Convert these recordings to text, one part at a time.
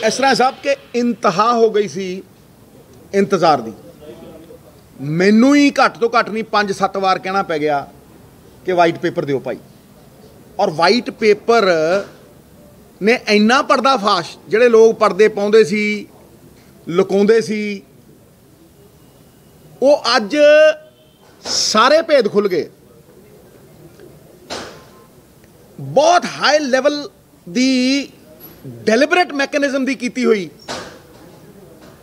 इस तरह साहब कि इंतहा हो गई सी इंतज़ार दी। मैनू ही घट तो घट नहीं 5-7 वार कहना पै गया कि वाइट पेपर दिओ भाई। और वाइट पेपर ने इन्ना पर्दाफाश, जिहड़े लोग पर्दे पाउंदे सी, लुकाउंदे सी, वो अज सारे भेद खुल गए। बहुत हाई लैवल दी डेलिबरेट मैकेनिज्म दी कीती हुई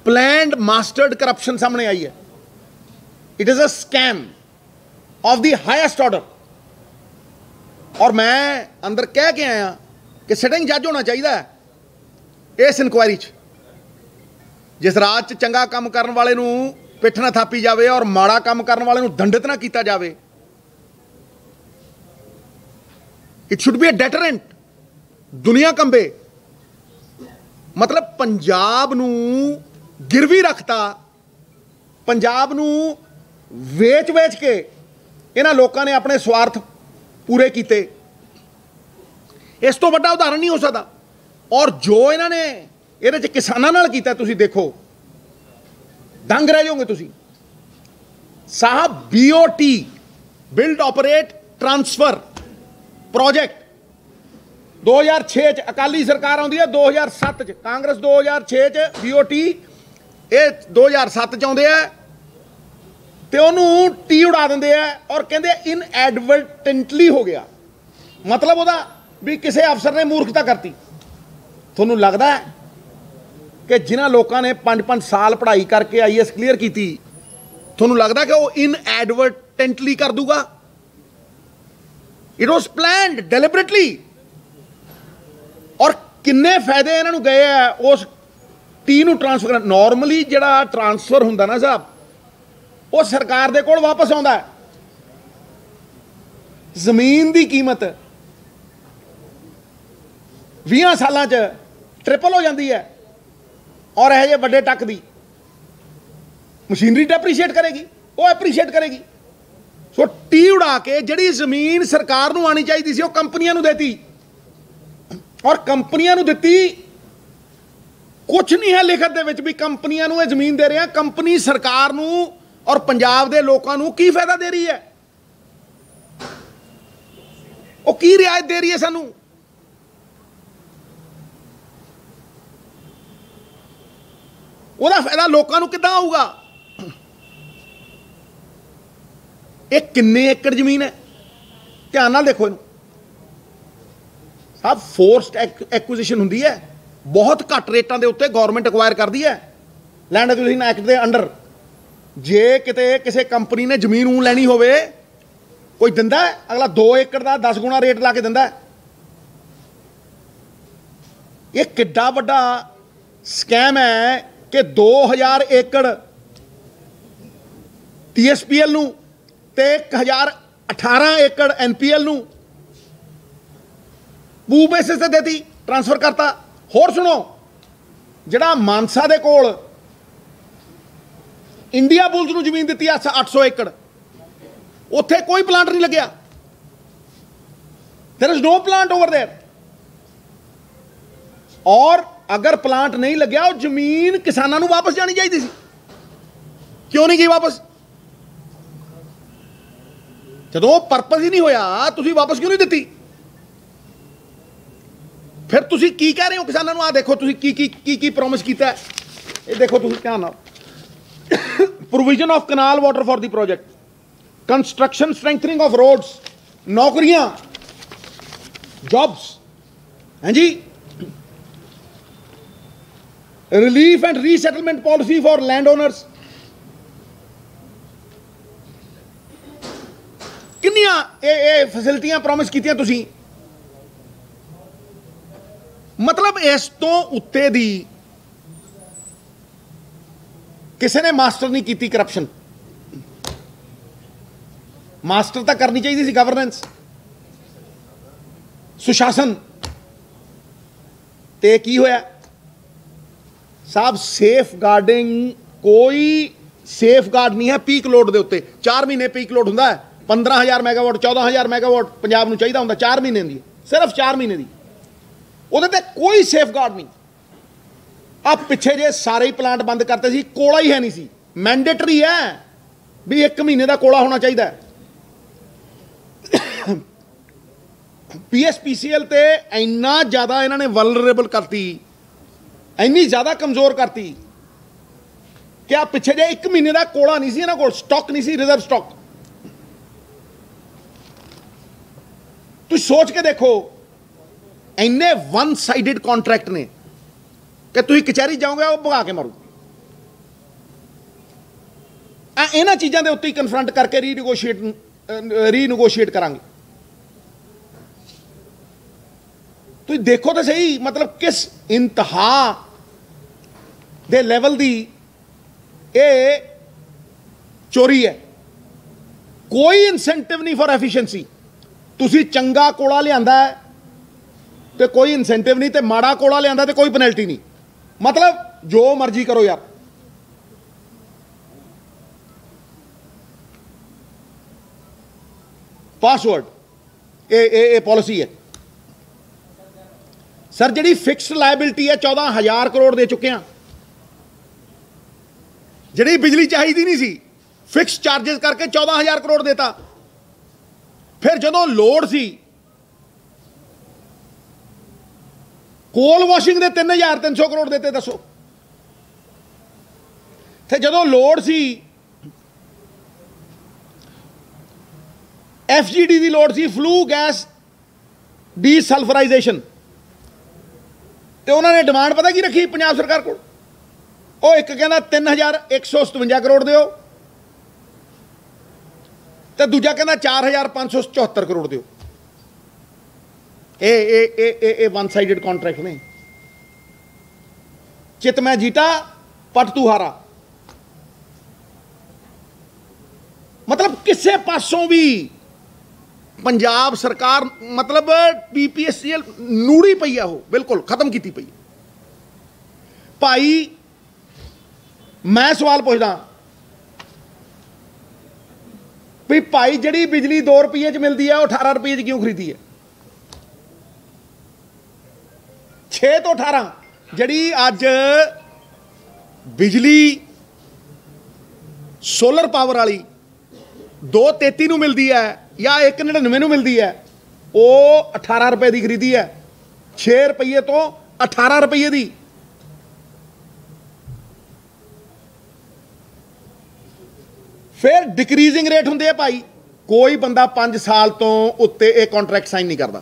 प्लैंड मास्टर्ड करप्शन सामने आई है। It is a scam of the highest order. और मैं अंदर कह के आया कि सिटिंग जज होना चाहिए इस इंक्वायरी च। जिस राज च चंगा काम करने वाले नूं पिठ ना थापी जाए और माड़ा काम करने वाले नूं दंडित ना किया जाए, it should be a deterrent. दुनिया कंबे। मतलब पंजाब नूं गिरवी रखता, पंजाब नूं वेच वेच के इन्हां लोकां ने अपने स्वार्थ पूरे किए। इस तो बड़ा उदाहरण नहीं हो सकता। और जो इन्होंने ये किसानों नाल कीता, तुसीं देखो दंग रह जाओगे तुसीं। साहब BOT build operate transfer project 2006 च अकाली सरकार आउंदी है, 2007 च कांग्रेस, 2006 च BOT ये 2007 च आउंदे है ते उन्होंने टी उड़ा देंगे और कहते इनएडवर्टेंटली हो गया। मतलब वह भी किसी अफसर ने मूर्खता करती। थोनू लगता है कि जिन्होंने लोगों ने 5-5 साल पढ़ाई करके IAS क्लीयर की, थोनू लगता है कि वह इनएडवर्टेंटली कर दूगा? It was planned deliberately. और किन्ने फायदे इन्होंने गए हैं उस टी नू ट्रांसफर। नॉर्मली जिहड़ा ट्रांसफर हुंदा ना साहब, वो सरकार दे कोल वापस आउंदा है। जमीन की कीमत 20 सालां च ट्रिपल हो जाती है और यह जे वड्डे टक दी मशीनरी डेप्रीशिएट करेगी, वो एप्रीशिएट करेगी। सो टी उड़ा के जिहड़ी जमीन सरकार नूं आनी चाहिए सी, वो कंपनियां नूं देती। और कंपनियां नूं दित्ती कुछ नहीं है लिखत दे विच भी कंपनियां नूं ये जमीन दे रहे हैं। कंपनी सरकार नूं और पंजाब दे लोकां नूं की फायदा दे रही है? वो की रियायत दे रही है सानूं? ਉਹਦਾ फायदा लोगों को किद्दां आऊगा? ये किन्ने एकड़ जमीन है? ध्यान नाल देखो इनू साहब। फोर्सड एक्विजिशन हुंदी है, बहुत घट रेटां दे उत्ते गौरमेंट एक्वायर करदी है land acquisition act they under. जे किते किसी कंपनी ने जमीन ऊं लैनी होवे, कोई दिंदा है अगला 2 एकड़ का 10 गुणा रेट ला के दिंदा है। ये किड्डा वड्डा स्कैम है कि 2000 एकड़ TSPL नूं ते 1018 एकड़ NPL नूं बू बेसिस ते देती, ट्रांसफर करता। होर सुनो, जिहड़ा मानसा दे कोल इंडिया बुल्स नूं जमीन दी 800 एकड़, उत्थे कोई प्लांट नहीं लग्या। There is no plant over there. और अगर प्लांट नहीं लग्या, वो जमीन किसानों नूं वापस जानी चाहिए सी। क्यों नहीं गई वापस? जदों परपज ही नहीं होया, तुसीं वापस क्यों नहीं दी? फिर तुसीं की कह रहे हो किसानों नूं? आ देखो तुसीं की प्रॉमिस कीता है, ये देखो तुसीं ध्यान नाल। Provision of canal water for the project, construction strengthening of roads, नौकरियां, जॉब्स, हैं जी, relief and resettlement policy for land owners. किन्नियां फैसिलिटियां प्रॉमिस कीतियां तुसीं? मतलब इस तो उत्ते दी किसी ने मास्टर नहीं की करप्शन। मास्टर तो करनी चाहिए सी गवर्नेंस, सुशासन। ते की होया साहब? सेफ गार्डिंग, कोई सेफ गार्ड नहीं है पीक लोड के उत्ते। 4 महीने पीक लोड होंदा है, 15,000 मैगावाट 14,000 मैगावाट पंजाब नूं चाहिदा हुंदा 4 महीने की, सिर्फ 4 महीने की। उहदे ते कोई सेफ गार्ड नहीं। आ पिछे जे सारे ही प्लांट बंद करते सी, कोला ही है नहीं सी। मैंडेटरी है भी 1 महीने का कोला होना चाहिए। PSPCL ते इन्ना ज़्यादा इन्होंने वल्नरेबल करती, इन्नी ज़्यादा कमज़ोर करती कि आ पिछे जे 1 महीने का कोला नहीं सी, इन्होंने कोल स्टॉक नहीं सी, रिजर्व स्टॉक। तुम सोच के देखो, इन्ने वन साइडेड कॉन्ट्रैक्ट ने कि तुम कचहरी जाओगे वो भगा के मारू। इन्होंने चीज़ों के उत्ते ही कन्फ्रंट करके रीनगोशिएट करांगे। तुम देखो तो सही, मतलब किस इंतहा दे लेवल दी ये चोरी है। कोई इंसेंटिव नहीं फॉर एफिशिएंसी। तुसी चंगा कोला लियांदा है तो कोई इंसेंटिव नहीं, तो माड़ा कोला लियांदा तो कोई पेनल्टी नहीं। मतलब जो मर्जी करो यार। पासवर्ड ये पॉलिसी है सर। जी फिक्स्ड लायबिलिटी है 14,000 करोड़ दे चुके हैं। जी बिजली चाहिए नहीं सी, फिक्स चार्जेस करके 14,000 करोड़ देता। फिर जदों लोड सी, कोल वॉशिंग दे 3,300 करोड़ देते। दसो, फिर जदों लोड सी, FGD की लोड सी, फ्लू गैस डीसल्फराइजेशन, तो उन्होंने डिमांड पता की रखी पंजाब सरकार को। वो एक कहना 3,157 करोड़ दो, तो दूजा कहना 4,574 करोड़ दो। ए वन साइडेड कॉन्ट्रैक्ट ने। चित मैं जीता पट तू हारा। मतलब किसी पासों भी पंजाब सरकार मतलब PPSCL नूड़ी पई है, वो बिल्कुल खत्म की पई। भाई मैं सवाल पूछदा भी भाई जी बिजली 2 रुपये च मिलती है, वो 18 रुपये च क्यों खरीदी है? 6 तो 18 जी अज बिजली सोलर पावर वाली 233 नूं मिलती है या 199 नूं मिलती है, वो 18 रुपए की खरीदी है। 6 रुपये तो 18 रुपये की। फिर डिक्रीजिंग रेट होंगे भाई। कोई बंदा 5 साल तो उत्ते एक कॉन्ट्रैक्ट साइन नहीं करता,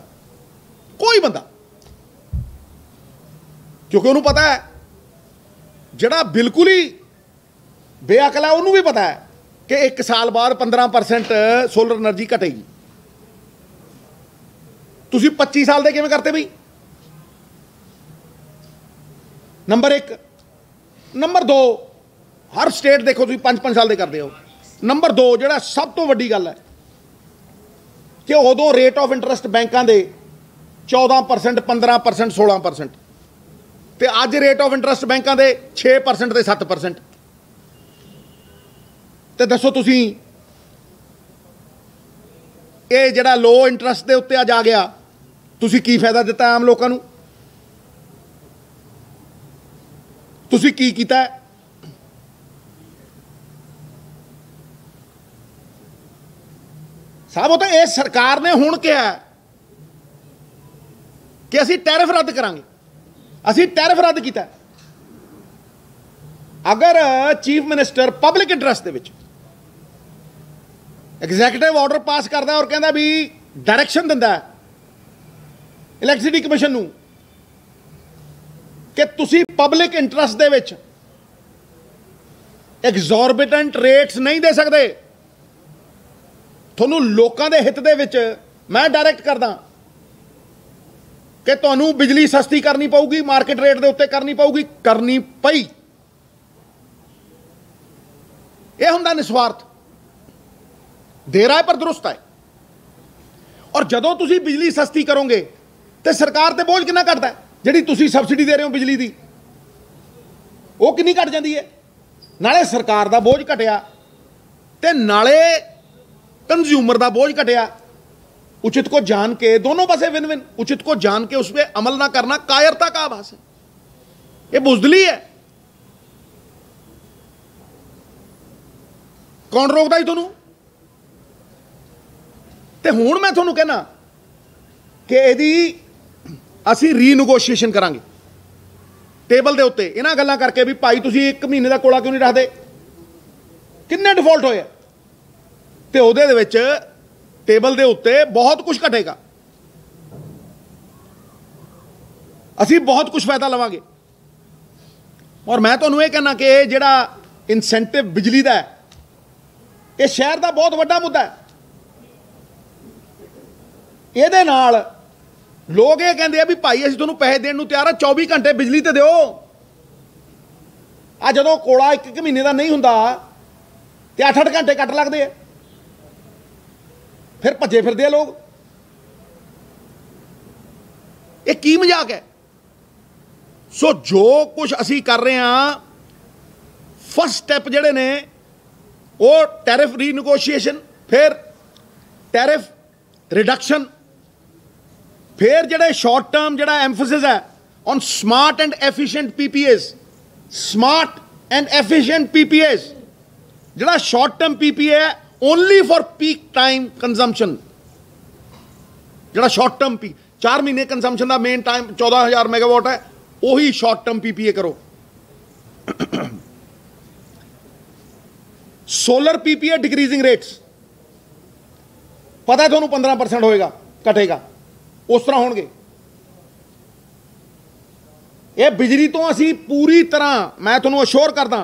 कोई बंदा, क्योंकि उन्होंने पता है जड़ा बिल्कुल ही बेअकल है, उन्होंने भी पता है कि 1 साल बाद 15% सोलर एनर्जी घटेगी। तुसी 25 साल दे किवें करते भाई? नंबर 1। नंबर 2, हर स्टेट देखो तुसी 5-5 साल दे करते हो। नंबर 2 जिहड़ा सब तो वड्डी गल है कि उदों रेट ऑफ इंटरस्ट बैंकों के 14%, 15%, 16%, तो अज रेट ऑफ इंटरस्ट बैंकों के 6% ते 7%। तो दसो तुसी ये जिहड़ा लो इंटरस्ट के उत्ते अज आ गया, तुसी की फायदा दिता आम लोगों नूं? तुसी की कीता है? साहब वो तो इस सरकार ने हुण कहा कि असीं टैरिफ रद्द करांगे। असीं टैरिफ रद्द किया। अगर चीफ मिनिस्टर पब्लिक इंटरस्ट दे विच एग्जैक्टिव ऑर्डर पास करता और कहता भी डायरैक्शन दिंदा इलैक्ट्रिसिटी कमीशन नूं कि तुसीं पब्लिक इंटरस्ट दे विच एग्जॉर्बिटेंट रेट्स नहीं दे सकते, थोनू लोकां दे हित दे विच मैं डायरैक्ट करदा कि तुहानू बिजली सस्ती करनी पऊगी, मार्केट रेट दे उत्ते करनी पऊगी, करनी पई। यह हुंदा निस्वार्थ, दे रहा है पर दुरुस्त है। और जदों तुसी बिजली सस्ती करोगे तो सरकार ते बोझ कितना घटता है? जिहड़ी तुसी सबसिडी दे रहे हो बिजली की, वो कितनी घट जाती है? नाले सरकार का बोझ घटिया ते नाले कंज्यूमर का बोझ घटिया। उचित को जान के, दोनों पासे विन विन, उचित को जान के उस पर अमल ना करना कायरता का आभास है। ये बुजदली है। कौन रोकता जी तुहानू? ते हुण मैं तुहानू कहना कि इहदी असीं रीनगोशिएशन करांगे टेबल दे उत्ते इन्हां गल्लां करके भी भाई तुसीं 1 महीने का कोला क्यों नहीं रखदे, किन्ने डिफॉल्ट होए ते उहदे दे विच टेबल दे उत्ते बहुत कुछ घटेगा, असीं बहुत कुछ फायदा लवांगे। और मैं तुहानू ये कहना कि ये जिहड़ा इंसेंटिव बिजली दा है ये शहर का बहुत वड्डा मुद्दा है। ਇਹਦੇ ਨਾਲ लोग ये कहते हैं भी भाई असीं तुहानू पैसे देण नूं तैयार आ, 24 घंटे बिजली तो दिओ। आ जदों कोला 1 महीने का नहीं हुंदा ते 8-8 घंटे कट लगदे आ, फिर भज्जे फिरदे आ लोग। ये की मजाक है? सो जो कुछ असीं कर रहे हैं, फर्स्ट स्टैप जिहड़े ने वो टैरिफ रीनगोशिएशन, फिर टैरिफ रिडक्शन, फिर जिहड़े शॉर्ट टर्म जिहड़ा एम्फसिस है on smart and efficient PPS, smart and efficient PPS, जिहड़ा शॉर्ट टर्म पीपीए है only for peak time consumption, जिहड़ा शॉर्ट टर्म 4 महीने कंजम्पशन का मेन टाइम 14,000 मेगावाट है, वही शॉर्ट टर्म पीपीए करो। सोलर पीपीए डिक्रीजिंग रेट्स, पता है तुहानू 15% होएगा, घटेगा, उस तरह होणगे। ये बिजली तो असी पूरी तरह मैं तुहानू अश्योर करदा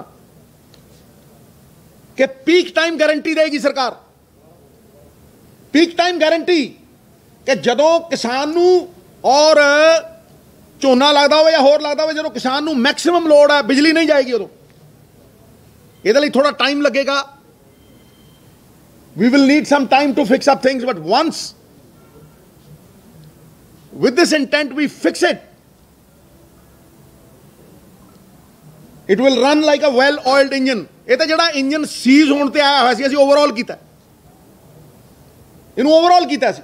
कि पीक टाइम गारंटी देगी सरकार, पीक टाइम गारंटी कि जदों किसान नू और झोना लगदा होवे या होर लगदा होवे, जदों किसान नू मैक्सिमम लोड है बिजली नहीं जाएगी, उदों इहदे लई थोड़ा टाइम लगेगा। We will need some time to fix up things, but once with this intent we fix it, it will run like a well-oiled engine. ये तो जिहड़ा इंजन सीज होने ते आया होया सी, असीं ओवरऑल कीता, इहनूं ओवरऑल कीता सी,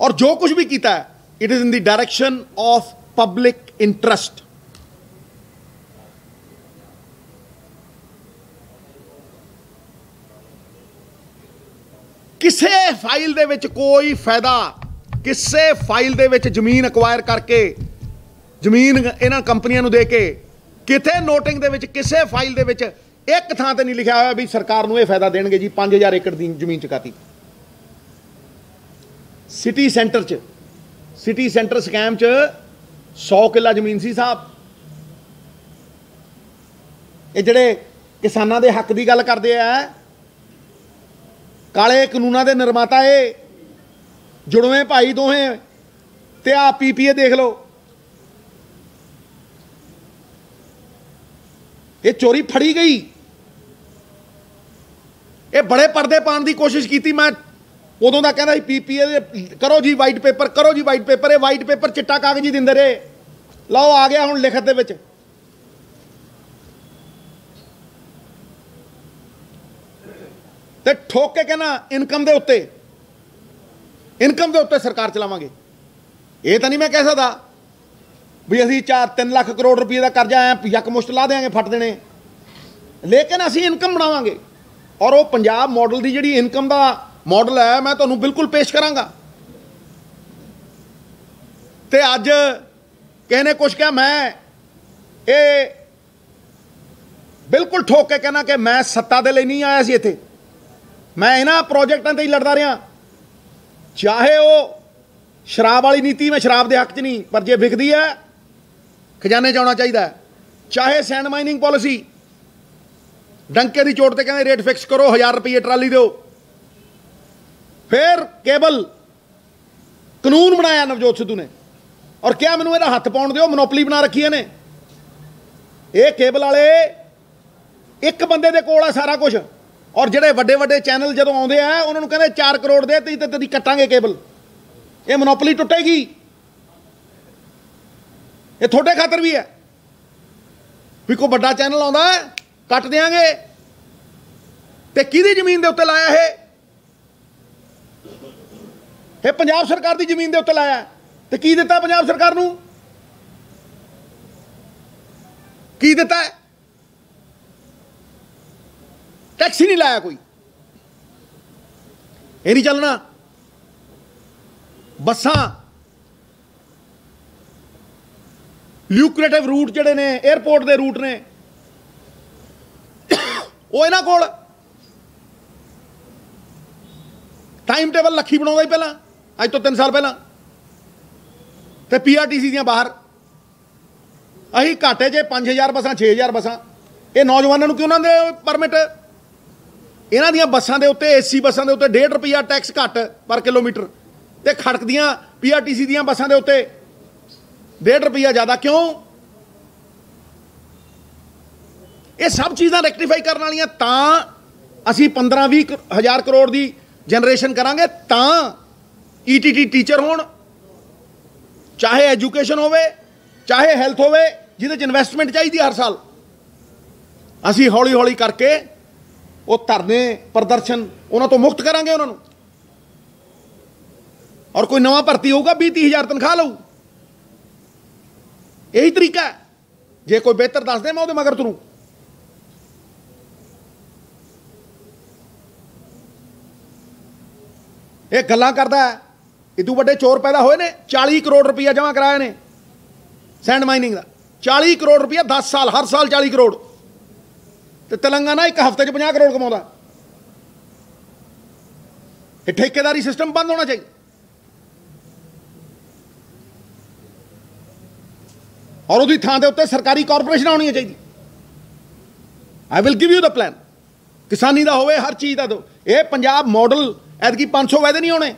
और जो कुछ भी कीता है it is in the direction of public interest. किसे फाइल दे विच कोई फायदा, किसे फाइल दे विच जमीन अक्वायर करके जमीन इन्हां कंपनियां नूं दे के किथे नोटिंग दे विच किसे फाइल दे विच एक थां ते नहीं लिखिया होया भी सरकार नूं इह फायदा देणगे जी 5000 एकड़ दी जमीन चुकाती। सिटी सेंटर च, सिटी सेंटर स्कैम च 100 किला जमीन सी साहब। ये जिहड़े किसानां दे हक दी गल करदे आ, काले कानूनां दे निर्माता ये जुड़वें भाई दोहें, ते आ पीपीए देख लो, ये चोरी फड़ी गई। ये बड़े पर्दे पाने की कोशिश की, मैं उदों का कहता पीपीए करो जी वाइट पेपर, करो जी वाइट पेपर। ये वाइट पेपर चिट्टा कागज ही दिंदे रहे, लो आ गया हुण लिखत दे विच। ते ठोक के कहना इनकम के उत्ते, इनकम के उत्ते सरकार चलावांगे। ये तो नहीं मैं कह सकता भी असीं 4-3 लाख करोड़ रुपये का कर्जा यकमुश्त ला देंगे फट देने, लेकिन असीं इनकम बनावांगे। और वो पंजाब मॉडल की जिहड़ी इनकम का मॉडल है मैं तुहानूं बिल्कुल पेश करांगा। ते अज किसी ने कुछ कहा, मैं ये बिल्कुल ठोक के कहना कि मैं सत्ता दे लई नहीं आया सी इत्थे, मैं इन्हां प्रोजेक्टां ते ही लड़दा रहा, चाहे वो शराब वाली नीति, मैं शराब के हक च नहीं, पर जे विकदी है खजाने च आउणा चाहीदा है। चाहे सैंड माइनिंग पॉलिसी, डंके की चोट ते कहंदे रेट फिक्स करो, 1000 रुपये ट्राली दो। फिर केबल कानून बनाया नवजोत सिद्धू ने और क्या मैनूं इहदा हत्थ पाउण दिओ, मोनोपली बना रखी ने। ये केबल वाले एक बंदे दे कोल आ सारा कुछ, और जिहड़े वड्डे वड्डे चैनल जदों आउंदे आ उन्हां नूं कहंदे 4 करोड़ दे ते तेरी कट्टांगे केबल। ये मोनोपली टुटेगी, ये थोड़े खातर भी है भी कोई बड़ा चैनल आउंदा है कट देंगे। ते किहदी जमीन दे उत्ते लाया है? पंजाब सरकार की जमीन दे उत्ते लाया। तो की दिता पंजाब सरकार नूं? की दिता है? टैक्स ही नहीं लाया कोई। ये नहीं चलना। बसां ल्यूक्रेटिव रूट जिहड़े ने एयरपोर्ट के रूट ने वो इन्हां कोल टाइम टेबल लखी बनाउंदा ही पहला अज तो 3 साल पहला ते PRTC दियां बाहर असीं घाटे च 5000 बसां 6000 बसां ये नौजवानों नूं क्यों ना दे परमिट इन्हां दियां बसां दे उत्ते AC बसां दे उत्ते 1.5 रुपया टैक्स घट पर किलोमीटर ते खड़क दियां PRTC दियां बसां दे उत्ते 1.5 रुपया ज़्यादा क्यों? ये सब चीज़ां रेक्टिफाई करने वालियां तां असीं 15-20 हज़ार करोड़ की जनरेशन करांगे तां ETT टीचर होण चाहे एजुकेशन होवे चाहे हैल्थ होवे जिहदे च इन्वेस्टमेंट चाहिए हर साल असीं हौली हौली करके वो धरने प्रदर्शन उन्हां तो मुक्त करांगे उन्हां नूं और कोई नवा भर्ती होगा 20-30 हज़ार तनख्वाह लऊ यही तरीका है जे कोई बेहतर दस दे मैं उहदे मगर तुरूं ये गल्लां करदा है इदू वड्डे चोर पैदा होए ने 40 करोड़ रुपया जमा कराए ने सैंड माइनिंग का 40 करोड़ रुपया 10 साल हर साल 40 करोड़ तो तेलंगाना एक हफ्ते च 50 करोड़ कमाउंदा ये ठेकेदारी सिस्टम बंद होना चाहिए और उसकी थां दे उत्ते सरकारी कॉरपोरेशन होनी चाहिए I will give you the plan किसानी का होवे हर चीज़ का दो ये पंजाब मॉडल ऐतकी 500 वायदे नहीं होने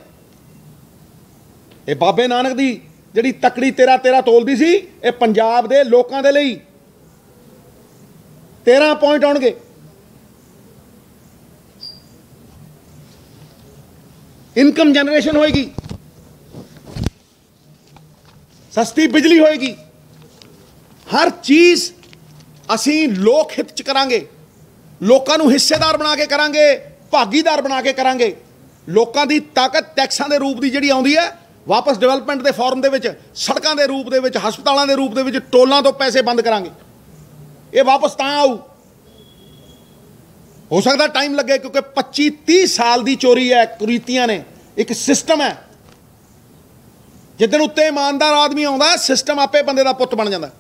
ये बाबे नानक की जिहड़ी तकड़ी तेरा तोलदी सी ये पंजाब दे लोकां दे लई 13 पॉइंट आउणगे इनकम जनरेशन होएगी सस्ती बिजली होएगी हर चीज़ असी लोक हित च करांगे लोकां नूं हिस्सेदार बना के करांगे भागीदार बना के करांगे लोकां दी ताकत टैक्सां दे रूप दी जिहड़ी आउंदी है वापस डिवेलपमेंट दे फॉर्म दे विच सड़कां दे रूप दे विच हस्पतालां दे रूप दे विच टोलां तो पैसे बंद करांगे ये वापस तां आऊ हो सकदा टाइम लगे क्योंकि 25-30 साल दी चोरी है कुरीतियां ने एक सिस्टम है जिद्दन उत्ते ईमानदार आदमी आउंदा सिस्टम आपे बंदे दा पुत्त बन जांदा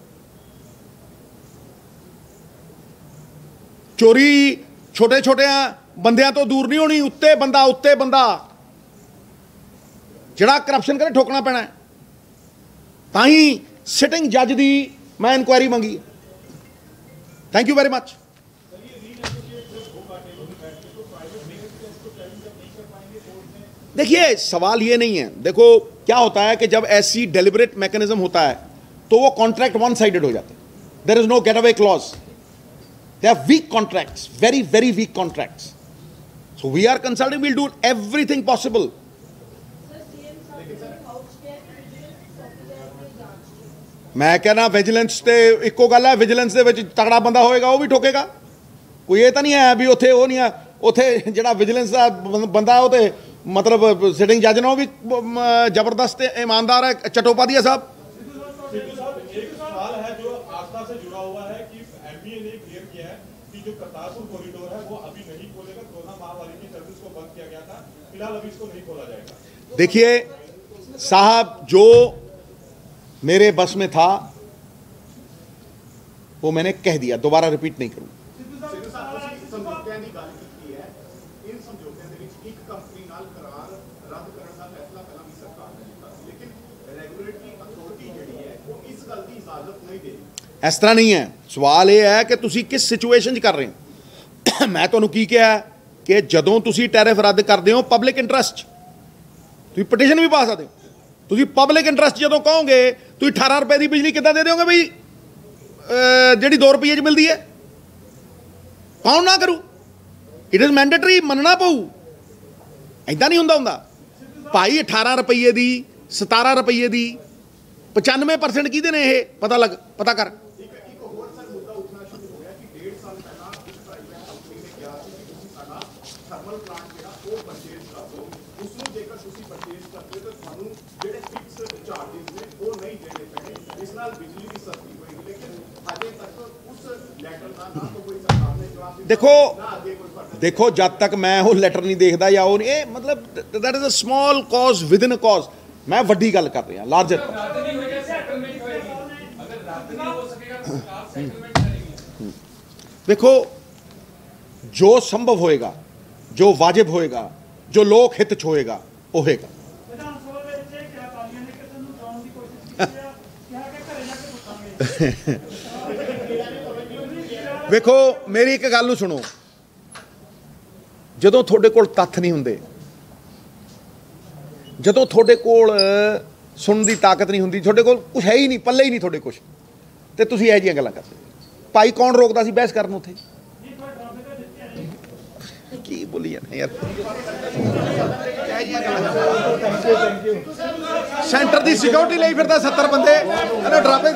चोरी छोटे छोटे बंदियां तो दूर नहीं होनी उत्ते बंदा जिहड़ा करप्शन करे ठोकना पैना है तां ही सिटिंग जज की मैं इंक्वायरी मंगी थैंक यू वेरी मच देखिए सवाल ये नहीं है देखो क्या होता है कि जब ऐसी डेलिबरेट मैकेनिज्म होता है तो वो कॉन्ट्रैक्ट वन साइडेड हो जाते हैं there is no getaway clause They are weak contracts, very, very weak contracts. So we are consulting, we'll do everything possible. मैं कहना विजिलेंस ते इको गल है विजिलेंस दे विच तगड़ा बंदा होएगा वो भी ठोकेगा कोई ये तो नहीं है भी उत्थे वो नहीं है उत्थे जिहड़ा विजिलेंस दा बंदा वो ते मतलब सिटिंग जज ना वो भी जबरदस्त ईमानदार है चट्टोपाध्याय साहब जो करतारपुर कॉरिडोर है वो अभी नहीं खोलेगा कोरोना महामारी के चलते इसको बंद किया गया था फिलहाल अभी इसको नहीं खोला जाएगा देखिए साहब जो मेरे बस में था वो मैंने कह दिया दोबारा रिपीट नहीं करूं इस तरह नहीं है सवाल यह है कि तुसी किस सिचुएशन कर रहे हो मैं तुहानू की कहा कि जदों तुसी टैरिफ रद्द करते हो पब्लिक इंटरस्ट तुसी पटिशन भी पा सकते हो तुसी पब्लिक इंटरस्ट जदों कहोगे तुसी 18 रुपए की बिजली किद्दां दे दोगे बई जिहड़ी 2 रुपये च मिलती है कौन ना करू इट इज़ मैंडेटरी मनना पऊ ऐदा नहीं हुंदा भाई 18 रुपये की 17 रुपये की 95% किहदे ने ये पता कर थर्मल प्लांट ਜਿਹੜਾ ਉਹ ਪਰਚੇਸ ਕਰ ਦੋ ਉਸ ਨੂੰ ਜੇਕਰ ਤੁਸੀਂ ਪਰਚੇਸ ਕਰਦੇ ਹੋ ਤਾਂ ਤੁਹਾਨੂੰ ਜਿਹੜੇ ਫਿਕਸ ਚਾਰजेस बिजली भी सस्ती होगी, लेकिन अजे तक उस लेटर का ना तो कोई सरकार ने जवाब दिया, देखो ना आगे कोई फर्क। देखो जब तक मैं वो ਲੈਟਰ ਨਹੀਂ ਦੇਖਦਾ ਜਾਂ ਉਹ ਨਹੀਂ, ਇਹ ਮਤਲਬ that is a small cause within a cause. ਮੈਂ ਵੱਡੀ ਗੱਲ ਕਰ ਰਿਹਾ, ਲਾਰਜਰ। ਦੇਖੋ ਜੋ ਸੰਭਵ ਹੋਏਗਾ, ਜੋ ਵਾਜਿਬ ਹੋਏਗਾ, ਜੋ ਲੋਕ ਹਿੱਤ ਚ ਹੋਏਗਾ ਉਹ ਹੋਏਗਾ। ਵਿਧਾਨ ਸਭਾ ਦੇ ਵਿੱਚ ਇਹ ਕਿਹਾ ਕਾਲੀਆਂ ਨੇ ਕਿ ਤੁਹਾਨੂੰ ਡਰਾਉਣ ਦੀ ਕੋਸ਼ਿਸ਼ ਕੀਤੀ ਆ, ਕਿਹਾ ਕਿ ਘਰੇ ਜਾ ਕੇ ਪੁੱਛਾਂਗੇ। ਵੇਖੋ ਮੇਰੀ ਇੱਕ ਗੱਲ ਨੂੰ ਸੁਣੋ, ਜਦੋਂ ਤੁਹਾਡੇ ਕੋਲ ਤੱਥ ਨਹੀਂ ਹੁੰਦੇ, ਜਦੋਂ ਤੁਹਾਡੇ ਕੋਲ ਸੁਣਨ ਦੀ ਤਾਕਤ ਨਹੀਂ ਹੁੰਦੀ, ਤੁਹਾਡੇ ਕੋਲ ਕੁਝ ਹੈ ਹੀ ਨਹੀਂ, ਪੱਲੇ ਹੀ ਨਹੀਂ ਤੁਹਾਡੇ ਕੁਝ, ਤੇ ਤੁਸੀਂ ਇਹੋ ਜਿਹੀਆਂ ਗੱਲਾਂ ਕਰਦੇ। ਭਾਈ ਕੌਣ ਰੋਕਦਾ ਸੀ ਬਹਿਸ ਕਰਨ ਉੱਥੇ? ਕੀ ਬੋਲੀ ਜਾਂਦੇ ਯਾਰ, ਸੈਂਟਰ ਦੀ ਸਿਕਿਉਰਿਟੀ ਲਈ ਫਿਰਦਾ 70 ਬੰਦੇ, ਇਹਨੇ ਡਰਾਵੇ